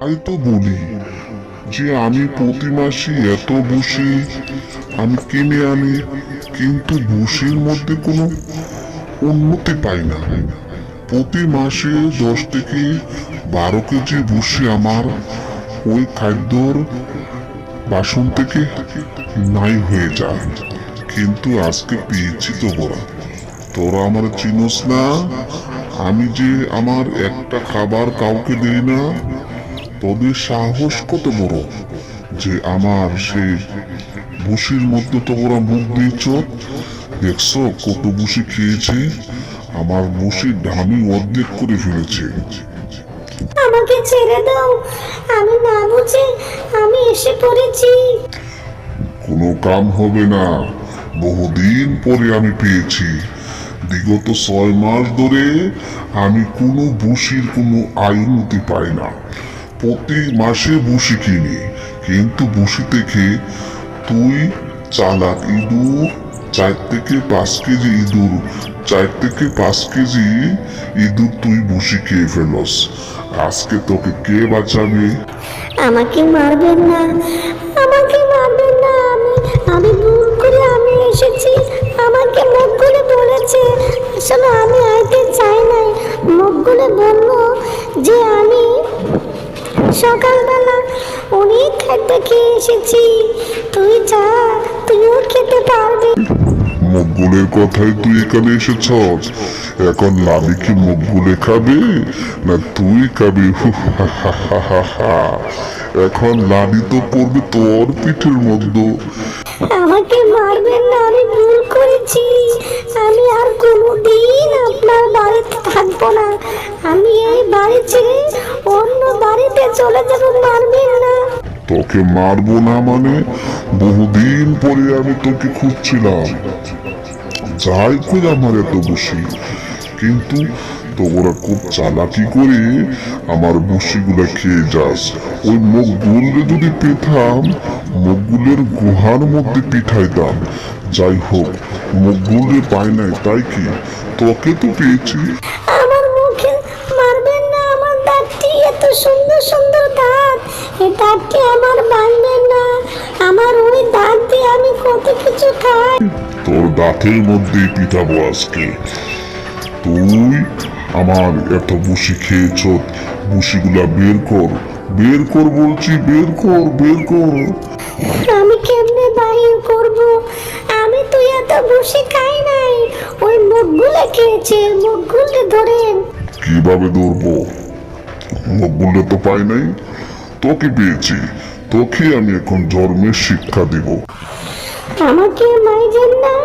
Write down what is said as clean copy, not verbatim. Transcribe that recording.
তাই তো বলি যে আমি প্রতি মাসে এত ভুসি আমি কিনে আনি, কিন্তু ভুসির মধ্যে কোনো উন্নতি পাই না। প্রতি মাসে 10 থেকে 12 কেজি ভুসি আমার ওই খাদ্যর বাসন থেকে নাই হয়ে যায়। কিন্তু আজকে পেয়েছি তো বড়, তোরা আমার চিনোস না, আমি যে আমার একটা খাবার কাউকে দিই না। তোদের সাহস কত বড় যে আমার সেই ভুসির মধ্যে তো ওরা মুখ দিয়েছ। দেখছো কত ভুসি খেয়েছে, আমার ভুসির ঢামি অর্ধেক করে ফেলেছে। আমাকে ছেড়ে দাও, আমি না বুঝে আমি এসে পড়েছি। কোনো কাম হবে না, বহুদিন পরে আমি পেয়েছি। বিগত 6 মাস ধরে আমি কোনো ভুসির কোনো উন্নতি পাই না। প্রতি মাসে ভুসি কিনি, কিন্তু ভুসি থেকে তুই চালাক ইঁদুর 4 থেকে 5 কেজি ইঁদুর, 4 থেকে 5 কেজি ইঁদুর তুই ভুসি খেয়ে ফেলস। আজকে তোকে কে বাঁচাবে? আমাকে মারবেন না, আমাকে মারবেন না। আমি ভুল করে আমি এসেছি, আমাকে মুখ খুলে বলেছে। আসলে আমি আইতে চাই নাই, মুখ খুলে বললো যে আমি সকালবেলা অনেক খাদ্য খেয়ে এসেছি, তুই যা, তুইও খেতে পারবি। মকবুলের কথাই তুই এখানে এসেছস। এখন লালি কি মকবুলে খাবে না তুই খাবি? এখন লালি তো পড়বে তোর পিঠের মধ্যে। আমাকে মারবেন না, আমি ভুল করেছি। আমি আর কোনোদিন আপনার বাড়িতে থাকবো না। আমি এই বাড়ি ছেড়ে অন্য বাড়িতে চলে যাব, মারবেন না। তোকে মারবো না মানে? বহুদিন পরে আমি তোকে খুঁজছিলাম, যাই কই আমার এত বসি, কিন্তু তোরা খুব চালাকি করে আমার বসিগুলা খেয়ে যাস। ওই মকবুলরে যদি পেতাম, মকবুলের গুহার মধ্যে পিঠাইতাম। যাই হোক, মকবুলরে পাই নাই, তাই কি তোকে তো পেয়েছি। আমার মুখে মারবেন না, আমার দাঁতটি এত সুন্দর সুন্দর দাঁত, এই দাঁতটি আমার ভাঙবেন না। আমার ওই দাঁত দিয়ে আমি কত কিছু খাই। তোর দাঁতের মধ্যেই পিঠাবো আজকে। তুই আমার এত বসি খেয়েছ, বসিগুলা বের কর, বের কর বলছি, বের কর, বের কর। আমি কেমনে বাইর করব? আমি তো এত বসে খাই নাই, ওই মুখগুলো খেয়েছে, মুখগুলো ধরেন। কিভাবে ধরবো? মকবুলে তো পাই নাই, তোকে পেয়েছি। তোকে আমি এখন জন্মের শিক্ষা দিব। আমাকে মাইজেন না।